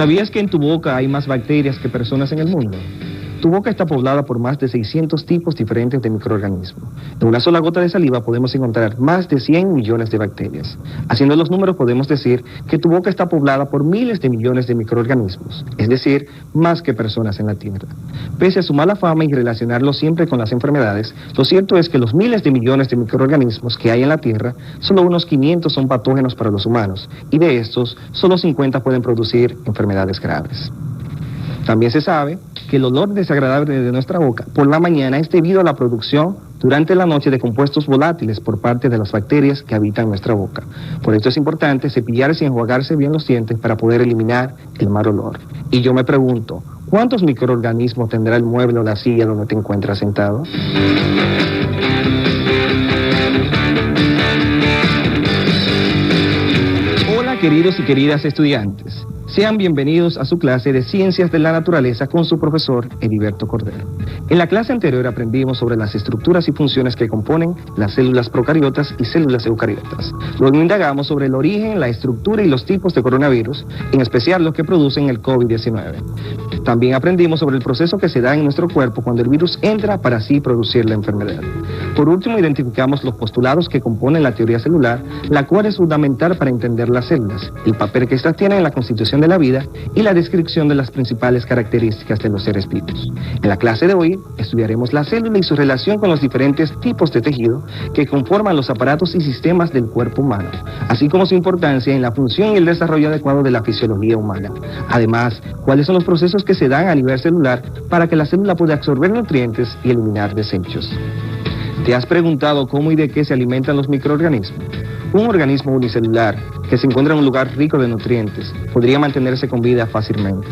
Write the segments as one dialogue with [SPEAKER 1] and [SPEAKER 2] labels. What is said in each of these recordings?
[SPEAKER 1] ¿Sabías que en tu boca hay más bacterias que personas en el mundo? Tu boca está poblada por más de 600 tipos diferentes de microorganismos. En una sola gota de saliva podemos encontrar más de 100 millones de bacterias. Haciendo los números podemos decir que tu boca está poblada por miles de millones de microorganismos, es decir, más que personas en la Tierra. Pese a su mala fama y relacionarlo siempre con las enfermedades, lo cierto es que los miles de millones de microorganismos que hay en la Tierra, solo unos 500 son patógenos para los humanos, y de estos, solo 50 pueden producir enfermedades graves. También se sabe que el olor desagradable de nuestra boca por la mañana es debido a la producción durante la noche de compuestos volátiles por parte de las bacterias que habitan nuestra boca. Por esto es importante cepillarse y enjuagarse bien los dientes para poder eliminar el mal olor. Y yo me pregunto, ¿cuántos microorganismos tendrá el mueble o la silla donde te encuentras sentado? Hola queridos y queridas estudiantes. Sean bienvenidos a su clase de Ciencias de la Naturaleza con su profesor Heriberto Cordero. En la clase anterior aprendimos sobre las estructuras y funciones que componen las células procariotas y células eucariotas. Luego indagamos sobre el origen, la estructura y los tipos de coronavirus, en especial los que producen el COVID-19. También aprendimos sobre el proceso que se da en nuestro cuerpo cuando el virus entra para así producir la enfermedad. Por último, identificamos los postulados que componen la teoría celular, la cual es fundamental para entender las células, el papel que éstas tienen en la constitución de la vida y la descripción de las principales características de los seres vivos. En la clase de hoy estudiaremos la célula y su relación con los diferentes tipos de tejido que conforman los aparatos y sistemas del cuerpo humano, así como su importancia en la función y el desarrollo adecuado de la fisiología humana. Además, cuáles son los procesos que se dan a nivel celular para que la célula pueda absorber nutrientes y eliminar desechos. ¿Te has preguntado cómo y de qué se alimentan los microorganismos? Un organismo unicelular que se encuentra en un lugar rico de nutrientes podría mantenerse con vida fácilmente.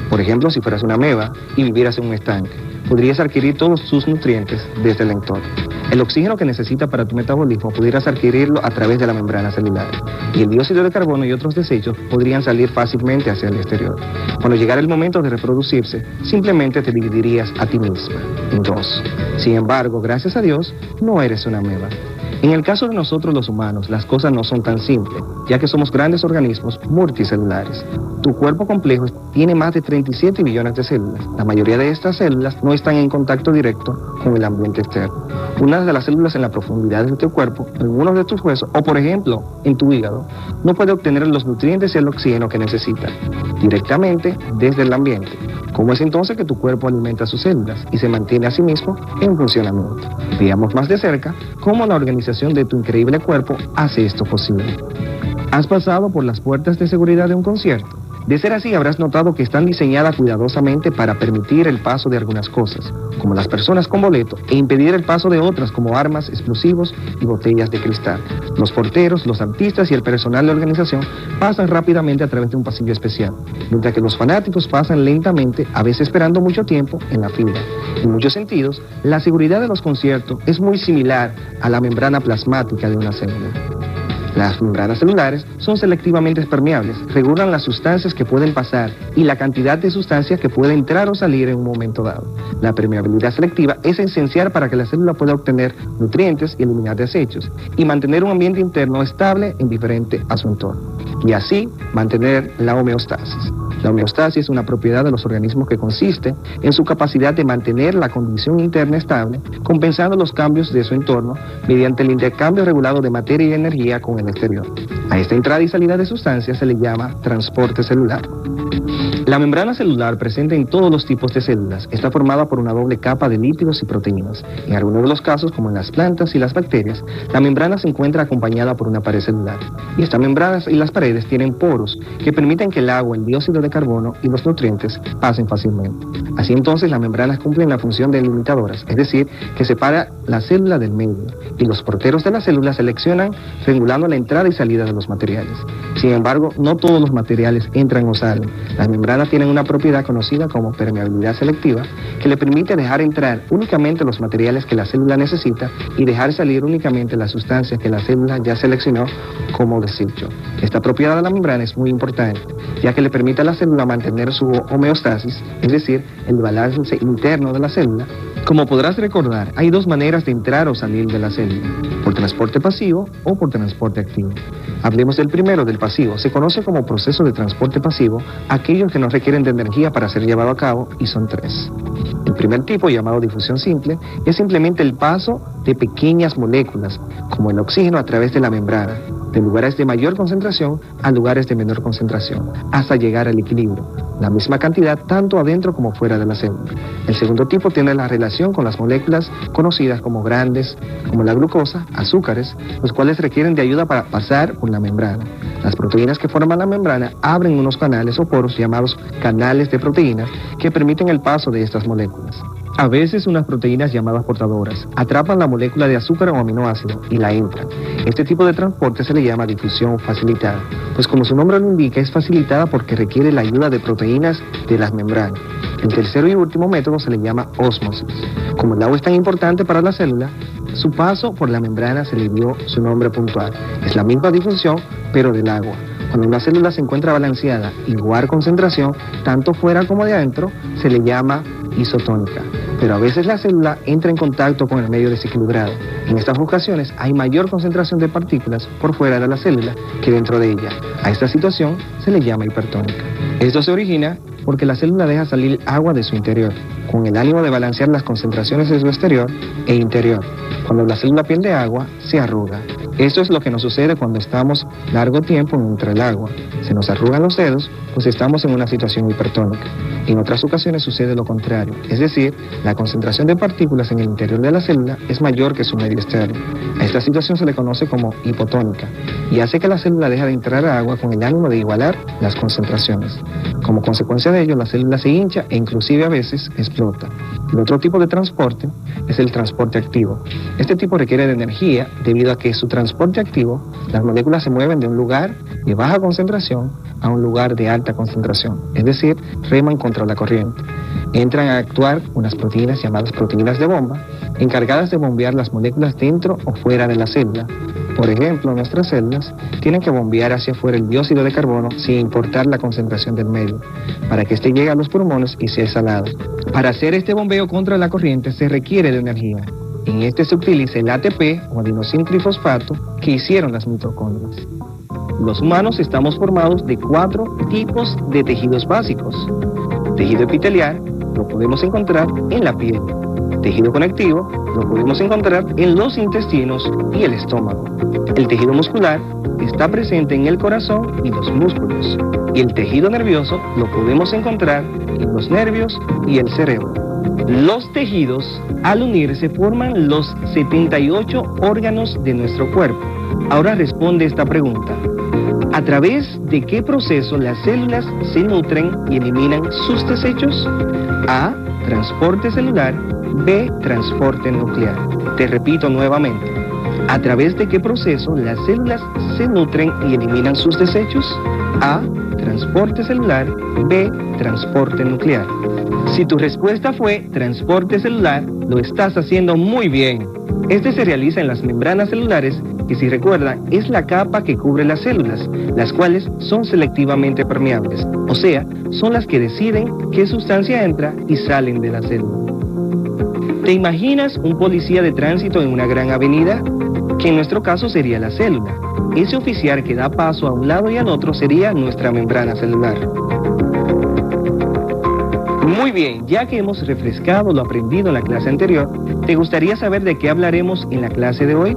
[SPEAKER 1] Por ejemplo, si fueras una ameba y vivieras en un estanque, podrías adquirir todos sus nutrientes desde el entorno. El oxígeno que necesitas para tu metabolismo pudieras adquirirlo a través de la membrana celular. Y el dióxido de carbono y otros desechos podrían salir fácilmente hacia el exterior. Cuando llegara el momento de reproducirse, simplemente te dividirías a ti misma en dos. Sin embargo, gracias a Dios, no eres una ameba. En el caso de nosotros los humanos, las cosas no son tan simples, ya que somos grandes organismos multicelulares. Tu cuerpo complejo tiene más de 37 millones de células. La mayoría de estas células no están en contacto directo con el ambiente externo. Una de las células en la profundidad de tu cuerpo, en uno de tus huesos o, por ejemplo, en tu hígado, no puede obtener los nutrientes y el oxígeno que necesita directamente desde el ambiente. ¿Cómo es entonces que tu cuerpo alimenta sus células y se mantiene a sí mismo en funcionamiento? Veamos más de cerca cómo la organización de tu increíble cuerpo hace esto posible. ¿Has pasado por las puertas de seguridad de un concierto? De ser así, habrás notado que están diseñadas cuidadosamente para permitir el paso de algunas cosas, como las personas con boleto, e impedir el paso de otras como armas, explosivos y botellas de cristal. Los porteros, los artistas y el personal de organización pasan rápidamente a través de un pasillo especial, mientras que los fanáticos pasan lentamente, a veces esperando mucho tiempo en la fila. En muchos sentidos, la seguridad de los conciertos es muy similar a la membrana plasmática de una célula. Las membranas celulares son selectivamente permeables, regulan las sustancias que pueden pasar y la cantidad de sustancias que puede entrar o salir en un momento dado. La permeabilidad selectiva es esencial para que la célula pueda obtener nutrientes y eliminar desechos, y mantener un ambiente interno estable e indiferente a su entorno, y así mantener la homeostasis. La homeostasis es una propiedad de los organismos que consiste en su capacidad de mantener la condición interna estable, compensando los cambios de su entorno mediante el intercambio regulado de materia y energía con el exterior. A esta entrada y salida de sustancias se le llama transporte celular. La membrana celular, presente en todos los tipos de células, está formada por una doble capa de lípidos y proteínas. En algunos de los casos, como en las plantas y las bacterias, la membrana se encuentra acompañada por una pared celular. Y estas membranas y las paredes tienen poros que permiten que el agua, el dióxido de carbono y los nutrientes pasen fácilmente. Así entonces, las membranas cumplen la función de delimitadoras, es decir, que separa la célula del medio, y los porteros de la célula seleccionan regulando la entrada y salida de los materiales. Sin embargo, no todos los materiales entran o salen. Las membranas tienen una propiedad conocida como permeabilidad selectiva, que le permite dejar entrar únicamente los materiales que la célula necesita y dejar salir únicamente las sustancias que la célula ya seleccionó como desecho. Esta propiedad de la membrana es muy importante, ya que le permite a la célula mantener su homeostasis, es decir, el balance interno de la célula, Como podrás recordar, hay dos maneras de entrar o salir de la célula, por transporte pasivo o por transporte activo. Hablemos del primero, del pasivo. Se conoce como proceso de transporte pasivo aquellos que no requieren de energía para ser llevado a cabo, y son tres. El primer tipo, llamado difusión simple, es simplemente el paso de pequeñas moléculas, como el oxígeno, a través de la membrana, de lugares de mayor concentración a lugares de menor concentración, hasta llegar al equilibrio, la misma cantidad tanto adentro como fuera de la célula. El segundo tipo tiene la relación con las moléculas conocidas como grandes, como la glucosa, azúcares, los cuales requieren de ayuda para pasar por la membrana. Las proteínas que forman la membrana abren unos canales o poros llamados canales de proteínas que permiten el paso de estas moléculas. A veces unas proteínas llamadas portadoras atrapan la molécula de azúcar o aminoácido y la entran. Este tipo de transporte se le llama difusión facilitada, pues como su nombre lo indica, es facilitada porque requiere la ayuda de proteínas de las membranas. El tercero y último método se le llama ósmosis. Como el agua es tan importante para la célula, su paso por la membrana se le dio su nombre puntual. Es la misma difusión, pero del agua. Cuando una célula se encuentra balanceada, igual concentración, tanto fuera como de adentro, se le llama isotónica. Pero a veces la célula entra en contacto con el medio desequilibrado. En estas ocasiones hay mayor concentración de partículas por fuera de la célula que dentro de ella. A esta situación se le llama hipertónica. Esto se origina porque la célula deja salir agua de su interior, con el ánimo de balancear las concentraciones de su exterior e interior. Cuando la célula pierde agua, se arruga. Esto es lo que nos sucede cuando estamos largo tiempo entre el agua. Se nos arrugan los dedos, pues estamos en una situación hipertónica. En otras ocasiones sucede lo contrario, es decir, la concentración de partículas en el interior de la célula es mayor que su medio externo. A esta situación se le conoce como hipotónica y hace que la célula deje de entrar a agua con el ánimo de igualar las concentraciones. Como consecuencia de ello, la célula se hincha e inclusive a veces explota. El otro tipo de transporte es el transporte activo. Este tipo requiere de energía debido a que su transporte activo, las moléculas se mueven de un lugar de baja concentración a un lugar de alta concentración, es decir, reman contra la corriente. Entran a actuar unas proteínas llamadas proteínas de bomba, encargadas de bombear las moléculas dentro o fuera de la célula. Por ejemplo, nuestras células tienen que bombear hacia afuera el dióxido de carbono sin importar la concentración del medio, para que éste llegue a los pulmones y sea exhalado. Para hacer este bombeo contra la corriente se requiere de energía. En este se utiliza el ATP o adenosintrifosfato que hicieron las mitocondrias. Los humanos estamos formados de 4 tipos de tejidos básicos. Tejido epitelial lo podemos encontrar en la piel. Tejido conectivo lo podemos encontrar en los intestinos y el estómago. El tejido muscular está presente en el corazón y los músculos. Y el tejido nervioso lo podemos encontrar en los nervios y el cerebro. Los tejidos, al unirse, forman los 78 órganos de nuestro cuerpo. Ahora responde esta pregunta. ¿A través de qué proceso las células se nutren y eliminan sus desechos? A. Transporte celular. B. Transporte nuclear. Te repito nuevamente. ¿A través de qué proceso las células se nutren y eliminan sus desechos? A. Transporte celular. B. Transporte nuclear. Si tu respuesta fue transporte celular, lo estás haciendo muy bien. Este se realiza en las membranas celulares, que si recuerdan es la capa que cubre las células, las cuales son selectivamente permeables, o sea, son las que deciden qué sustancia entra y salen de la célula. ¿Te imaginas un policía de tránsito en una gran avenida? Que en nuestro caso sería la célula. Ese oficial que da paso a un lado y al otro sería nuestra membrana celular. Muy bien, ya que hemos refrescado lo aprendido en la clase anterior, ¿te gustaría saber de qué hablaremos en la clase de hoy?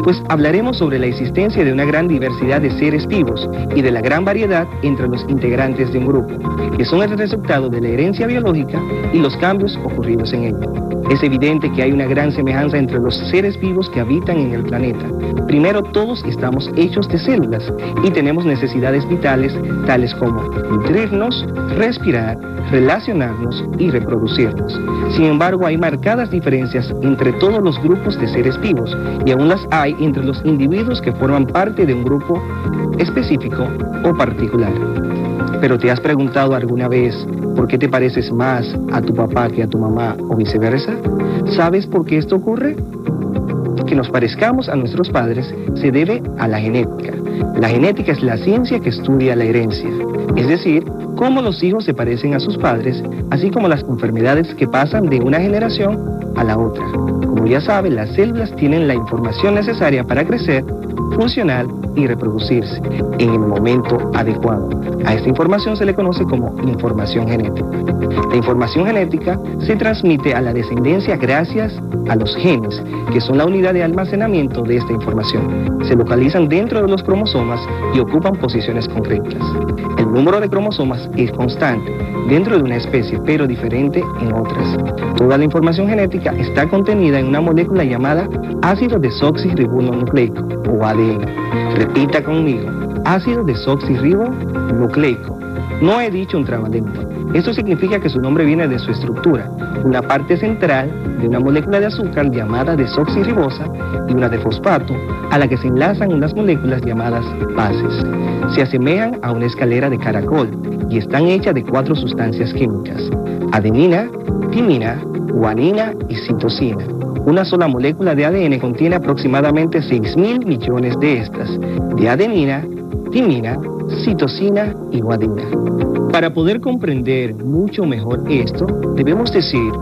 [SPEAKER 1] Pues hablaremos sobre la existencia de una gran diversidad de seres vivos y de la gran variedad entre los integrantes de un grupo, que son el resultado de la herencia biológica y los cambios ocurridos en ella. Es evidente que hay una gran semejanza entre los seres vivos que habitan en el planeta. Primero, todos estamos hechos de células y tenemos necesidades vitales tales como nutrirnos, respirar, relacionarnos y reproducirnos. Sin embargo, hay marcadas diferencias entre todos los grupos de seres vivos y aún las hay entre los individuos que forman parte de un grupo específico o particular. ¿Pero te has preguntado alguna vez por qué te pareces más a tu papá que a tu mamá o viceversa? ¿Sabes por qué esto ocurre? Que nos parezcamos a nuestros padres se debe a la genética. La genética es la ciencia que estudia la herencia, es decir, cómo los hijos se parecen a sus padres, así como las enfermedades que pasan de una generación a la otra. Como ya saben, las células tienen la información necesaria para crecer, funcionar y reproducirse en el momento adecuado. A esta información se le conoce como información genética. La información genética se transmite a la descendencia gracias a los genes, que son la unidad de almacenamiento de esta información. Se localizan dentro de los cromosomas y ocupan posiciones concretas. El número de cromosomas es constante dentro de una especie, pero diferente en otras. Toda la información genética está contenida en una molécula llamada ácido desoxirribonucleico o ADN. Repita conmigo, ácido desoxirribonucleico. No he dicho un trabalengua. Esto significa que su nombre viene de su estructura, una parte central de una molécula de azúcar llamada desoxirribosa y una de fosfato, a la que se enlazan unas moléculas llamadas bases. Se asemejan a una escalera de caracol y están hechas de 4 sustancias químicas: adenina, timina, guanina y citosina. Una sola molécula de ADN contiene aproximadamente 6.000 millones de estas, de adenina, timina, citosina y guanina. Para poder comprender mucho mejor esto, debemos decir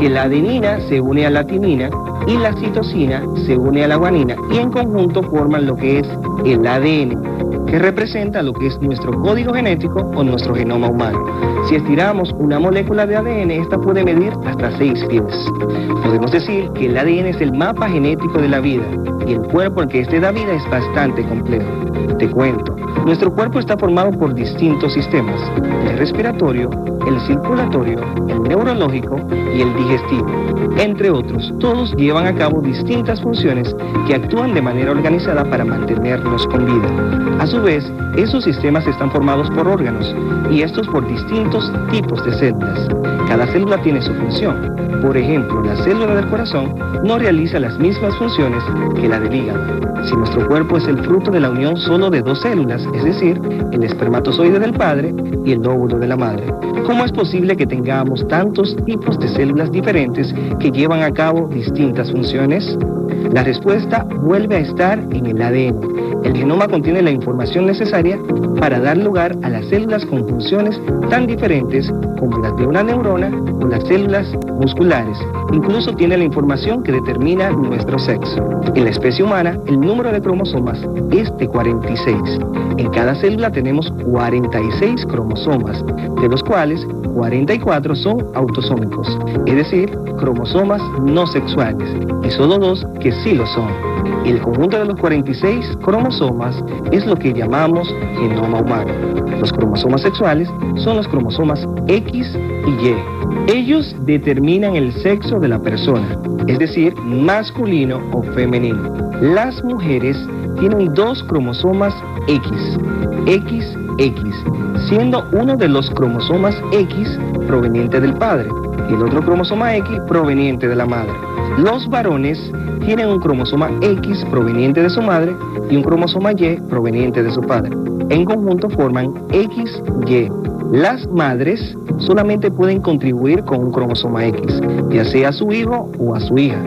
[SPEAKER 1] que la adenina se une a la timina y la citosina se une a la guanina y en conjunto forman lo que es el ADN, que representa lo que es nuestro código genético o nuestro genoma humano. Si estiramos una molécula de ADN, esta puede medir hasta 6 pies. Podemos decir que el ADN es el mapa genético de la vida y el cuerpo al que este da vida es bastante complejo. Te cuento, nuestro cuerpo está formado por distintos sistemas: el respiratorio, el circulatorio, el neurológico y el digestivo, entre otros. Todos llevan a cabo distintas funciones que actúan de manera organizada para mantenernos con vida. A su vez, esos sistemas están formados por órganos y estos por distintos tipos de células. Cada célula tiene su función. Por ejemplo, la célula del corazón no realiza las mismas funciones que la del hígado. Si nuestro cuerpo es el fruto de la unión solo de 2 células, es decir, el espermatozoide del padre y el óvulo de la madre, ¿cómo es posible que tengamos tantos tipos de células diferentes que llevan a cabo distintas funciones? La respuesta vuelve a estar en el ADN. El genoma contiene la información necesaria para dar lugar a las células con funciones tan diferentes como las de una neurona o las células musculares. Incluso tiene la información que determina nuestro sexo. En la especie humana, el número de cromosomas es de 46. En cada célula tenemos 46 cromosomas, de los cuales 44 son autosómicos, es decir, cromosomas no sexuales, y solo 2 que sí lo son. El conjunto de los 46 cromosomas es lo que llamamos genoma humano. Los cromosomas sexuales son los cromosomas X y Y. Ellos determinan el sexo de la persona, es decir, masculino o femenino. Las mujeres tienen 2 cromosomas X, XX, siendo uno de los cromosomas X proveniente del padre y el otro cromosoma X proveniente de la madre. Los varones tienen un cromosoma X proveniente de su madre y un cromosoma Y proveniente de su padre. En conjunto forman XY. Las madres solamente pueden contribuir con un cromosoma X, ya sea a su hijo o a su hija.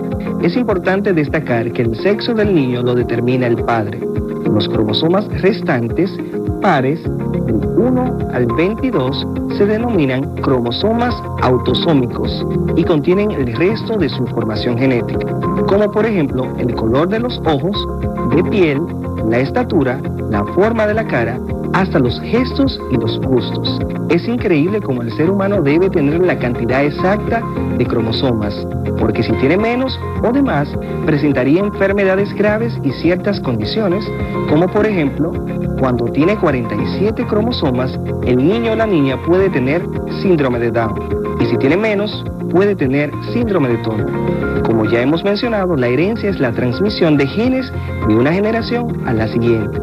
[SPEAKER 1] Es importante destacar que el sexo del niño lo determina el padre. Los cromosomas restantes, pares, del 1 al 22, se denominan cromosomas autosómicos y contienen el resto de su información genética, como por ejemplo el color de los ojos, de piel, la estatura, la forma de la cara, hasta los gestos y los gustos. Es increíble cómo el ser humano debe tener la cantidad exacta de cromosomas, porque si tiene menos o de más, presentaría enfermedades graves y ciertas condiciones, como por ejemplo, cuando tiene 47 cromosomas, el niño o la niña puede tener síndrome de Down, y si tiene menos, puede tener síndrome de Turner. Como ya hemos mencionado, la herencia es la transmisión de genes de una generación a la siguiente.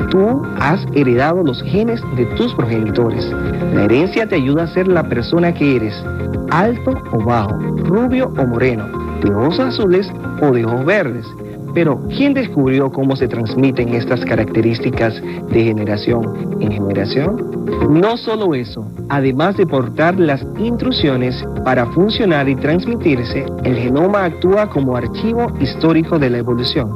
[SPEAKER 1] Tú has heredado los genes de tus progenitores. La herencia te ayuda a ser la persona que eres, alto o bajo, rubio o moreno, de ojos azules o de ojos verdes. Pero, ¿quién descubrió cómo se transmiten estas características de generación en generación? No solo eso, además de portar las instrucciones para funcionar y transmitirse, el genoma actúa como archivo histórico de la evolución.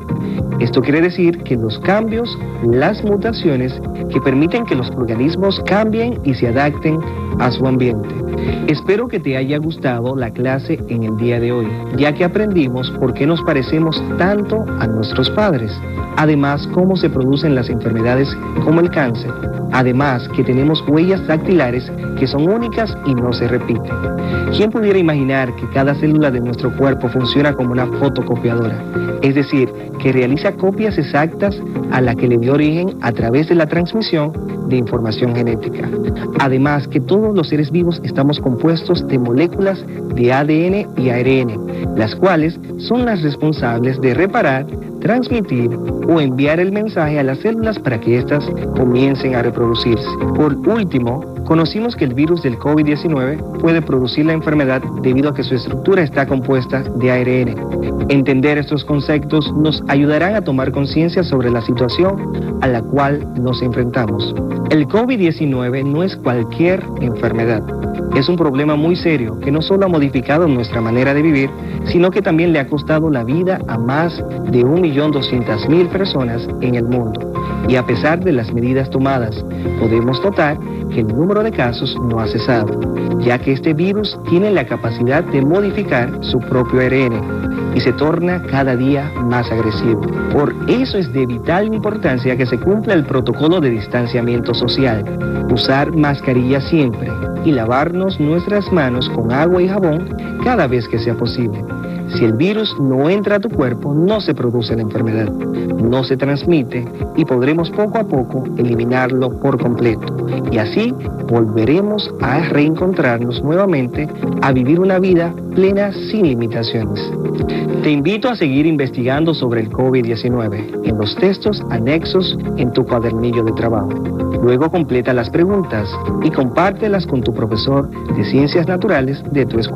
[SPEAKER 1] Esto quiere decir que los cambios, las mutaciones que permiten que los organismos cambien y se adapten a su ambiente. Espero que te haya gustado la clase en el día de hoy, ya que aprendimos por qué nos parecemos tanto a nuestros padres. Además, cómo se producen las enfermedades como el cáncer. Además, que tenemos huellas dactilares que son únicas y no se repiten. ¿Quién pudiera imaginar que cada célula de nuestro cuerpo funciona como una fotocopiadora? Es decir, que realiza copias exactas a la que le dio origen a través de la transmisión de información genética. Además, que todos los seres vivos estamos compuestos de moléculas de ADN y ARN, las cuales son las responsables de reparar, transmitir o enviar el mensaje a las células para que éstas comiencen a reproducirse. Por último, conocimos que el virus del COVID-19 puede producir la enfermedad debido a que su estructura está compuesta de ARN. Entender estos conceptos nos ayudarán a tomar conciencia sobre la situación a la cual nos enfrentamos. El COVID-19 no es cualquier enfermedad. Es un problema muy serio que no solo ha modificado nuestra manera de vivir, sino que también le ha costado la vida a más de 1.200.000 personas en el mundo. Y a pesar de las medidas tomadas, podemos notar que el número de casos no ha cesado, ya que este virus tiene la capacidad de modificar su propio ARN y se torna cada día más agresivo. Por eso es de vital importancia que se cumpla el protocolo de distanciamiento social, usar mascarilla siempre y lavarnos nuestras manos con agua y jabón cada vez que sea posible. Si el virus no entra a tu cuerpo, no se produce la enfermedad, no se transmite y podremos poco a poco eliminarlo por completo. Y así volveremos a reencontrarnos nuevamente a vivir una vida plena sin limitaciones. Te invito a seguir investigando sobre el COVID-19 en los textos anexos en tu cuadernillo de trabajo. Luego completa las preguntas y compártelas con tu profesor de Ciencias Naturales de tu escuela.